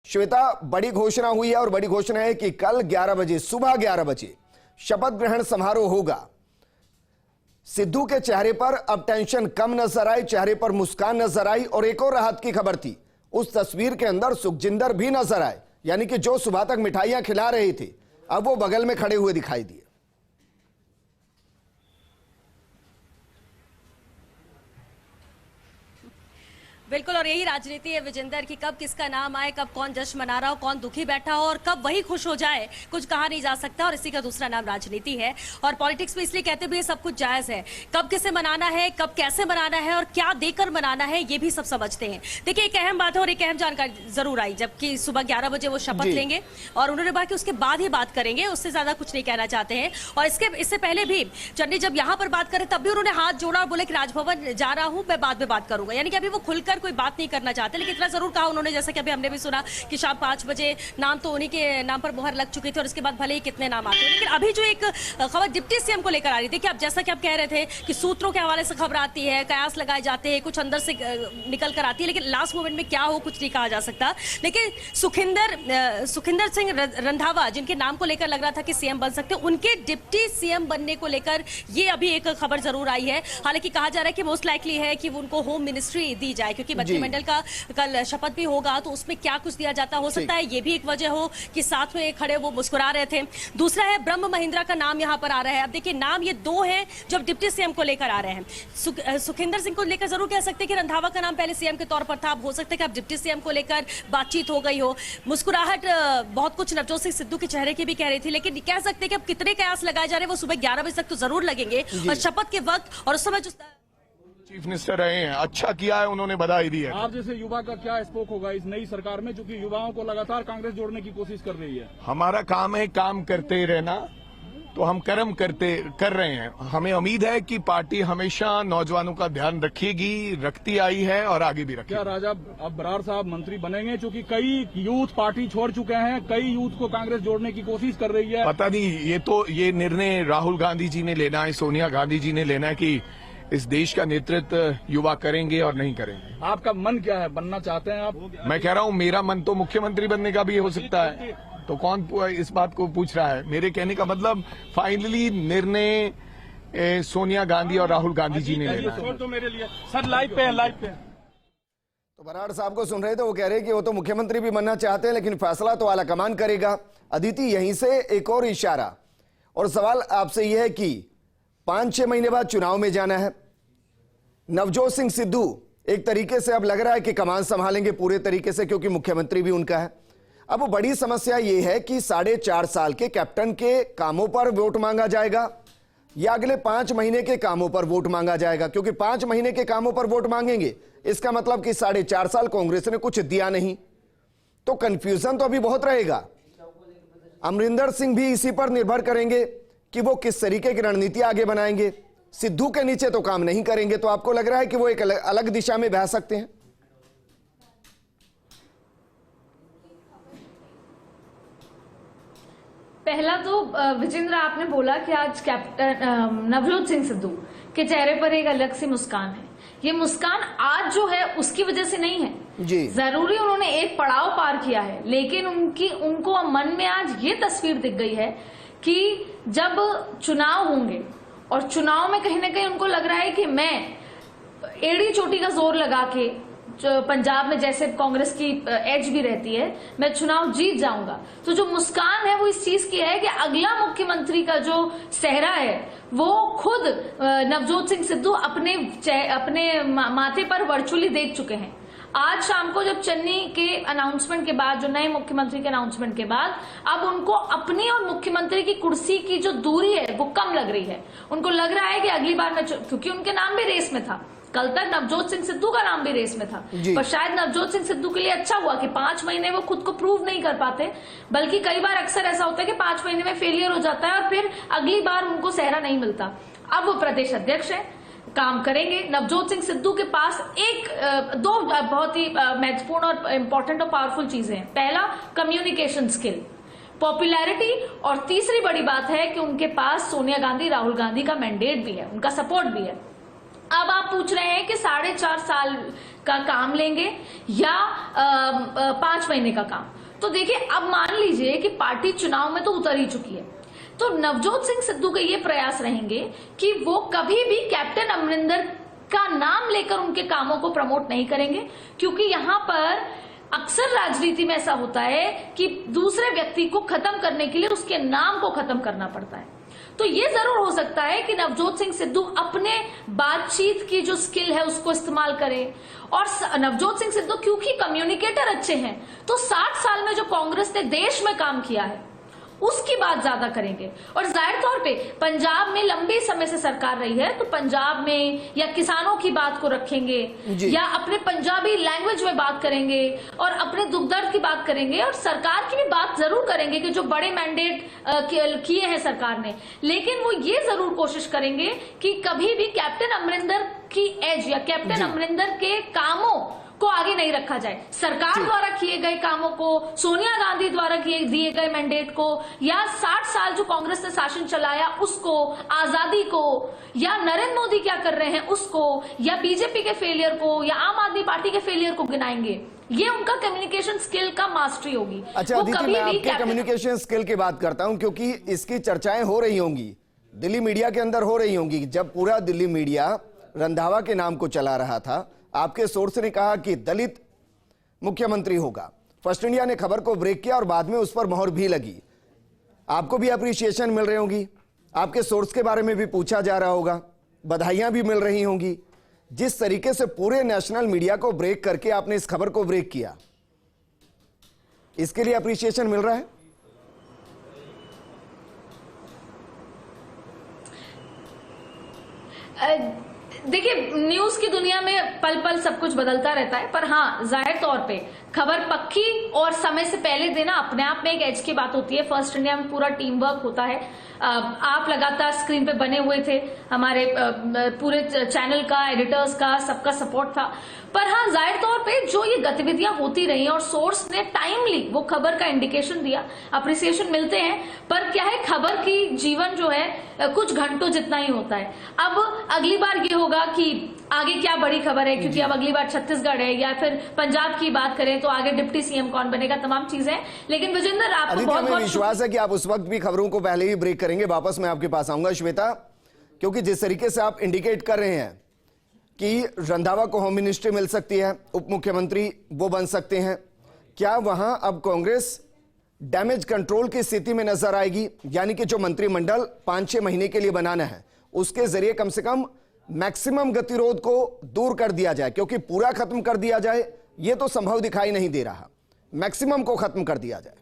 श्वेता, बड़ी घोषणा हुई है और बड़ी घोषणा है कि कल 11 बजे, सुबह 11 बजे शपथ ग्रहण समारोह होगा। सिद्धू के चेहरे पर अब टेंशन कम नजर आई, चेहरे पर मुस्कान नजर आई और एक और राहत की खबर थी, उस तस्वीर के अंदर सुखजिंदर भी नजर आए, यानी कि जो सुबह तक मिठाइयां खिला रहे थे अब वो बगल में खड़े हुए दिखाई दिए। बिल्कुल, और यही राजनीति है विजेंदर की कब किसका नाम आए, कब कौन जश्न मना रहा हो, कौन दुखी बैठा हो और कब वही खुश हो जाए, कुछ कहा नहीं जा सकता। और इसी का दूसरा नाम राजनीति है। और पॉलिटिक्स में इसलिए कहते भी सब कुछ जायज है, कब किसे मनाना है, कब कैसे मनाना है और क्या देकर मनाना है, ये भी सब समझते हैं। देखिए, एक अहम बात है और एक अहम जानकारी जरूर आई, जबकि सुबह 11 बजे वो शपथ लेंगे और उन्होंने कहा कि उसके बाद ही बात करेंगे, उससे ज्यादा कुछ नहीं कहना चाहते हैं। और इससे पहले भी चन्नी जब यहाँ पर बात करें तब भी उन्होंने हाथ जोड़ा और बोले कि राजभवन जा रहा हूं, मैं बाद में बात करूंगा, यानी कि अभी वो खुलकर कोई बात नहीं करना चाहते। लेकिन इतना जरूर कहा उन्होंने, जैसा कि अभी हमने भी सुना कि शाम 5 बजे नाम तो उन्हीं के नाम पर मोहर लग चुकी थी और उसके बाद भले ही कितने नाम आते हैं। लेकिन अभी जो एक खबर डिप्टी सीएम को लेकर आ रही थी कि अब जैसा कि आप कह रहे थे कि सूत्रों के हवाले से खबर आती है, कयास लगाए जाते हैं, कुछ अंदर से निकल कर आती है, लेकिन लास्ट मोमेंट में क्या हो कुछ नहीं कहा जा सकता। लेकिन सुखिंदर सिंह रंधावा, जिनके नाम को लेकर लग रहा था कि सीएम बन सकते, उनके डिप्टी सीएम बनने को लेकर ये अभी एक खबर जरूर आई है। हालांकि कहा जा रहा है कि मोस्ट लाइकली है कि उनको होम मिनिस्ट्री दी जाए, क्योंकि मंत्रिमंडल का कल शपथ भी होगा, तो उसमें क्या कुछ दिया जाता हो सकता है ये भी एक वजह हो कि साथ में खड़े वो मुस्कुरा रहे थे। दूसरा है ब्रह्म महिंद्रा का नाम यहां पर आ रहा है। अब देखिए, नाम ये दो हैं जो डिप्टी सीएम को लेकर आ रहे हैं। सुखिंदर सिंह को लेकर जरूर कह सकते हैं कि रंधावा का नाम पहले सीएम के तौर पर था, अब हो सकता है कि अब डिप्टी सीएम को लेकर बातचीत हो गई हो। मुस्कुराहट बहुत कुछ नवजोत सिंह सिद्धू के चेहरे की भी कह रही थी, लेकिन कह सकते हैं कि अब कितने कयास लगाए जा रहे हैं वो सुबह 11 बजे तक तो जरूर लगेंगे। और शपथ के वक्त और उस समय जो चीफ मिनिस्टर रहे हैं, अच्छा किया है, उन्होंने बधाई दी है। आप जैसे युवा का क्या स्पोक होगा इस नई सरकार में, जो कि युवाओं को लगातार कांग्रेस जोड़ने की कोशिश कर रही है? हमारा काम है काम करते रहना, तो हम कर्म कर रहे हैं। हमें उम्मीद है कि पार्टी हमेशा नौजवानों का ध्यान रखेगी, रखती आई है और आगे भी रखेगी। क्या राजा अब बरार साहब मंत्री बनेंगे? क्योंकि कई यूथ पार्टी छोड़ चुके हैं, कई यूथ को कांग्रेस जोड़ने की कोशिश कर रही है। पता नहीं, ये निर्णय राहुल गांधी जी ने लेना है, सोनिया गांधी जी ने लेना है कि इस देश का नेतृत्व युवा करेंगे और नहीं करेंगे। आपका मन क्या है, बनना चाहते हैं आप? मैं कह रहा हूं, मेरा मन तो मुख्यमंत्री बनने का भी हो सकता है, तो कौन इस बात को पूछ रहा है? मेरे कहने का मतलब फाइनली निर्णय सोनिया गांधी और राहुल गांधी जी ने लेना है। तो मेरे लिए सर लाइव पे तो बराड़ साहब को सुन रहे थे, वो कह रहे कि वो तो मुख्यमंत्री भी बनना चाहते हैं, लेकिन फैसला तो आलाकमान करेगा। अदिति, यहीं से एक और इशारा और सवाल आपसे यह है कि 5-6 महीने बाद चुनाव में जाना है। नवजोत सिंह सिद्धू एक तरीके से अब लग रहा है कि कमान संभालेंगे पूरे तरीके से, क्योंकि मुख्यमंत्री भी उनका है। अब बड़ी समस्या यह है कि 4.5 साल के कैप्टन के कामों पर वोट मांगा जाएगा या अगले 5 महीने के कामों पर वोट मांगा जाएगा, क्योंकि 5 महीने के कामों पर वोट मांगेंगे इसका मतलब कि 4.5 साल कांग्रेस ने कुछ दिया नहीं, तो कंफ्यूजन तो अभी बहुत रहेगा। अमरिंदर सिंह भी इसी पर निर्भर करेंगे कि वो किस तरीके की रणनीति आगे बनाएंगे। सिद्धू के नीचे तो काम नहीं करेंगे, तो आपको लग रहा है कि वो एक अलग दिशा में बह सकते हैं? पहला तो विजेंद्र, आपने बोला कि आज कैप्टन नवजोत सिंह सिद्धू के चेहरे पर एक अलग सी मुस्कान है। ये मुस्कान आज जो है उसकी वजह से नहीं है जी। जरूरी उन्होंने एक पड़ाव पार किया है, लेकिन उनको मन में आज ये तस्वीर दिख गई है कि जब चुनाव होंगे और चुनाव में कहीं ना कहीं उनको लग रहा है कि मैं एड़ी चोटी का जोर लगा के, पंजाब में जैसे कांग्रेस की एज भी रहती है, मैं चुनाव जीत जाऊंगा। तो जो मुस्कान है वो इस चीज की है कि अगला मुख्यमंत्री का जो सेहरा है वो खुद नवजोत सिंह सिद्धू अपने माथे पर वर्चुअली देख चुके हैं। आज शाम को जब चन्नी के अनाउंसमेंट के बाद, जो नए मुख्यमंत्री के अनाउंसमेंट के बाद, अब उनको अपनी और मुख्यमंत्री की कुर्सी की जो दूरी है वो कम लग रही है। उनको लग रहा है कि अगली बार मैं, क्योंकि उनके नाम भी रेस में था, कल तक नवजोत सिंह सिद्धू का नाम भी रेस में था, पर शायद नवजोत सिंह सिद्धू के लिए अच्छा हुआ कि 5 महीने वो खुद को प्रूव नहीं कर पाते, बल्कि कई बार अक्सर ऐसा होता है कि 5 महीने में फेलियर हो जाता है और फिर अगली बार उनको सेहरा नहीं मिलता। अब वो प्रदेश अध्यक्ष है, काम करेंगे। नवजोत सिंह सिद्धू के पास दो बहुत ही महत्वपूर्ण और इंपॉर्टेंट और पावरफुल चीजें हैं। पहला, कम्युनिकेशन स्किल, पॉपुलैरिटी, और तीसरी बड़ी बात है कि उनके पास सोनिया गांधी, राहुल गांधी का मैंडेट भी है, उनका सपोर्ट भी है। अब आप पूछ रहे हैं कि 4.5 साल का काम लेंगे या 5 महीने का काम। तो देखिए, अब मान लीजिए कि पार्टी चुनाव में तो उतर ही चुकी है, तो नवजोत सिंह सिद्धू के ये प्रयास रहेंगे कि वो कभी भी कैप्टन अमरिंदर का नाम लेकर उनके कामों को प्रमोट नहीं करेंगे, क्योंकि यहां पर अक्सर राजनीति में ऐसा होता है कि दूसरे व्यक्ति को खत्म करने के लिए उसके नाम को खत्म करना पड़ता है। तो ये जरूर हो सकता है कि नवजोत सिंह सिद्धू अपने बातचीत की जो स्किल है उसको इस्तेमाल करें, और नवजोत सिंह सिद्धू क्योंकि कम्युनिकेटर अच्छे हैं, तो 60 साल में जो कांग्रेस ने देश में काम किया है उसकी बात ज्यादा करेंगे। और जाहिर तौर पे पंजाब में लंबे समय से सरकार रही है, तो पंजाब में या किसानों की बात को रखेंगे या अपने पंजाबी लैंग्वेज में बात करेंगे और अपने दुख दर्द की बात करेंगे, और सरकार की भी बात जरूर करेंगे कि जो बड़े मैंडेट किए हैं सरकार ने, लेकिन वो ये जरूर कोशिश करेंगे कि कभी भी कैप्टन अमरिंदर की एज या कैप्टन अमरिंदर के कामों को आगे नहीं रखा जाए। सरकार द्वारा किए गए कामों को, सोनिया गांधी द्वारा दिए गए मैंडेट को, या 60 साल जो कांग्रेस ने शासन चलाया उसको, आजादी को, या नरेंद्र मोदी क्या कर रहे हैं उसको, या बीजेपी के फेलियर को, या आम आदमी पार्टी के फेलियर को गिनाएंगे। ये उनका कम्युनिकेशन स्किल का मास्टरी होगी। अच्छा अदिति, मैं आपके कम्युनिकेशन स्किल की बात करता हूं, क्योंकि इसकी चर्चाएं हो रही होंगी, दिल्ली मीडिया के अंदर हो रही होंगी। जब पूरा दिल्ली मीडिया रंधावा के नाम को चला रहा था, आपके सोर्स ने कहा कि दलित मुख्यमंत्री होगा। फर्स्ट इंडिया ने खबर को ब्रेक किया और बाद में उस पर मोहर भी लगी। आपको भी अप्रिसिएशन मिल रही होगी, आपके सोर्स के बारे में भी पूछा जा रहा होगा, बधाइयां भी मिल रही होंगी। जिस तरीके से पूरे नेशनल मीडिया को ब्रेक करके आपने इस खबर को ब्रेक किया, इसके लिए अप्रिसिएशन मिल रहा है? देखिए, न्यूज की दुनिया में पल पल सब कुछ बदलता रहता है, पर हाँ, जाहिर तौर पे खबर पक्की और समय से पहले देना अपने आप में एक एज की बात होती है। फर्स्ट इंडिया में पूरा टीम वर्क होता है। आप लगातार स्क्रीन पे बने हुए थे, हमारे पूरे चैनल का, एडिटर्स का, सबका सपोर्ट था। पर हाँ, जाहिर तौर पे जो ये गतिविधियां होती रही और सोर्स ने टाइमली वो खबर का इंडिकेशन दिया, अप्रिसिएशन मिलते हैं। पर क्या है, खबर की जीवन जो है कुछ घंटों जितना ही होता है। अब अगली बार ये होगा कि आगे क्या बड़ी खबर है, क्योंकि अब अगली बार छत्तीसगढ़ है, या फिर पंजाब की बात करें तो आगे डिप्टी सीएम कौन बनेगा, तमाम चीजें। लेकिन विजेंद्र, आपको बहुत बहुत विश्वास है कि आप उस वक्त भी खबरों को पहले ही ब्रेक करेंगे। वापस मैं आपके पास आऊंगा श्वेता, क्योंकि जिस तरीके से आप इंडिकेट कर रहे हैं कि रंधावा को होम मिनिस्ट्री मिल सकती है, उप मुख्यमंत्री वो बन सकते हैं, क्या वहां अब कांग्रेस डैमेज कंट्रोल की स्थिति में नजर आएगी? यानी कि जो मंत्रिमंडल 5-6 महीने के लिए बनाना है, उसके जरिए कम से कम मैक्सिमम गतिरोध को दूर कर दिया जाए, क्योंकि पूरा खत्म कर दिया जाए यह तो संभव दिखाई नहीं दे रहा, मैक्सिमम को खत्म कर दिया जाए।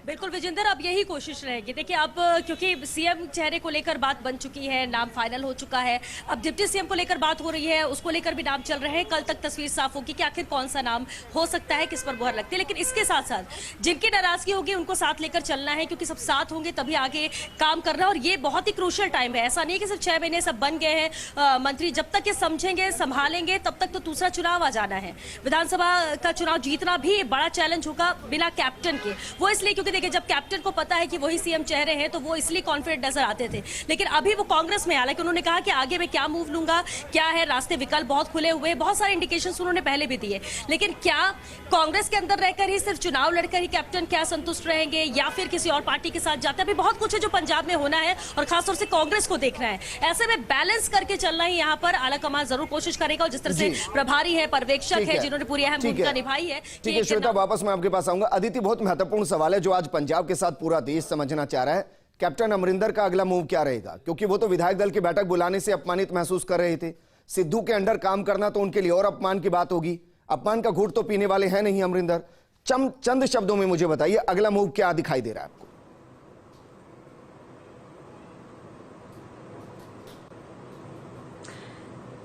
बिल्कुल विजेंद्र, अब यही कोशिश रहेगी। देखिए, अब क्योंकि सीएम चेहरे को लेकर बात बन चुकी है, नाम फाइनल हो चुका है, अब डिप्टी सीएम को लेकर बात हो रही है, उसको लेकर भी नाम चल रहे हैं। कल तक तस्वीर साफ होगी कि आखिर कौन सा नाम हो सकता है, किस पर मुहर लगती है। लेकिन इसके साथ साथ जिनकी नाराजगी होगी उनको साथ लेकर चलना है, क्योंकि सब साथ होंगे तभी आगे काम करना है। और ये बहुत ही क्रूशियल टाइम है। ऐसा नहीं है कि सिर्फ 6 महीने सब बन गए हैं मंत्री, जब तक ये समझेंगे, संभालेंगे, तब तक तो दूसरा चुनाव आ जाना है। विधानसभा का चुनाव जीतना भी बड़ा चैलेंज होगा बिना कैप्टन के। वो इसलिए क्योंकि देखिए, जब कैप्टन को पता है कि वही सीएम चेहरे हैं तो वो इसलिए कॉन्फिडेंट नजर आते थे। लेकिन अभी वो कांग्रेस में, हालांकि उन्होंने कहा कि आगे मैं क्या मूव लूंगा, क्या है, रास्ते विकल्प बहुत खुले हुए, बहुत सारे इंडिकेशंस उन्होंने पहले भी दिए। लेकिन क्या कांग्रेस के अंदर रहकर ही सिर्फ चुनाव लड़कर ही कैप्टन क्या संतुष्ट रहेंगे, या फिर किसी और पार्टी के साथ जाते हैं? अभी बहुत कुछ है जो पंजाब में होना है और खासतौर से कांग्रेस को देखना है। ऐसे में बैलेंस करके चलना ही यहाँ पर आला कमान जरूर कोशिश करेगा। और जिस तरह से प्रभारी है, पर्यवेक्षक है, जिन्होंने पूरी अहम भूमिका निभाई है। ठीक है श्वेता, वापस मैं आपके पास आऊंगा। अदिति, बहुत महत्वपूर्ण सवाल है जो आज पंजाब के साथ पूरा देश समझना चाह रहा है। कैप्टन अमरिंदर का अगला मूव क्या रहेगा? क्योंकि वो तो विधायक दल की बैठक बुलाने से अपमानित महसूस कर रहे थे। सिद्धू के अंडर काम करना तो उनके लिए और अपमान की बात होगी। अपमान का घूंट तो पीने वाले हैं नहीं अमरिंदर। चंद शब्दों में मुझे बताइए, अगला मूव क्या दिखाई दे रहा है आपको?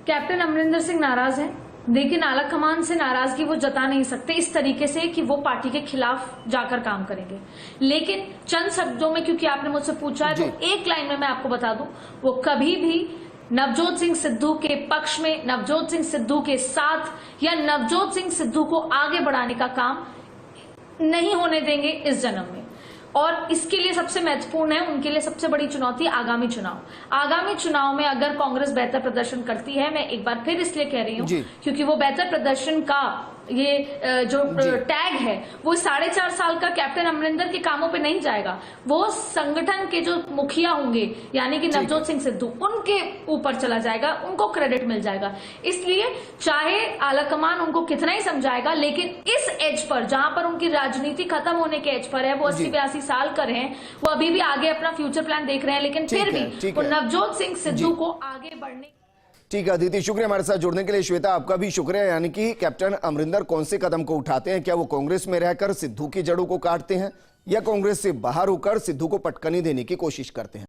कैप्टन अमरिंदर सिंह नाराज हैं, लेकिन आला कमान से नाराजगी वो जता नहीं सकते इस तरीके से कि वो पार्टी के खिलाफ जाकर काम करेंगे। लेकिन चंद शब्दों में, क्योंकि आपने मुझसे पूछा है, तो एक लाइन में मैं आपको बता दूं, वो कभी भी नवजोत सिंह सिद्धू के पक्ष में, नवजोत सिंह सिद्धू के साथ, या नवजोत सिंह सिद्धू को आगे बढ़ाने का काम नहीं होने देंगे इस जन्म में। और इसके लिए सबसे महत्वपूर्ण है, उनके लिए सबसे बड़ी चुनौती आगामी चुनाव। आगामी चुनाव में अगर कांग्रेस बेहतर प्रदर्शन करती है, मैं एक बार फिर इसलिए कह रही हूँ क्योंकि वो बेहतर प्रदर्शन का ये जो टैग है वो 4.5 साल का कैप्टन अमरिंदर के कामों पे नहीं जाएगा, वो संगठन के जो मुखिया होंगे यानी कि नवजोत सिंह सिद्धू, उनके ऊपर चला जाएगा, उनको क्रेडिट मिल जाएगा। इसलिए चाहे आलाकमान उनको कितना ही समझाएगा, लेकिन इस एज पर जहां पर उनकी राजनीति खत्म होने के एज पर है, वो 80-82 साल कर हैं, वो अभी भी आगे अपना फ्यूचर प्लान देख रहे हैं, लेकिन फिर भी वो नवजोत सिंह सिद्धू को आगे बढ़ने। ठीक है अदिति, शुक्रिया हमारे साथ जुड़ने के लिए। श्वेता, आपका भी शुक्रिया। यानी कि कैप्टन अमरिंदर कौन से कदम को उठाते हैं? क्या वो कांग्रेस में रहकर सिद्धू की जड़ों को काटते हैं या कांग्रेस से बाहर होकर सिद्धू को पटकनी देने की कोशिश करते हैं?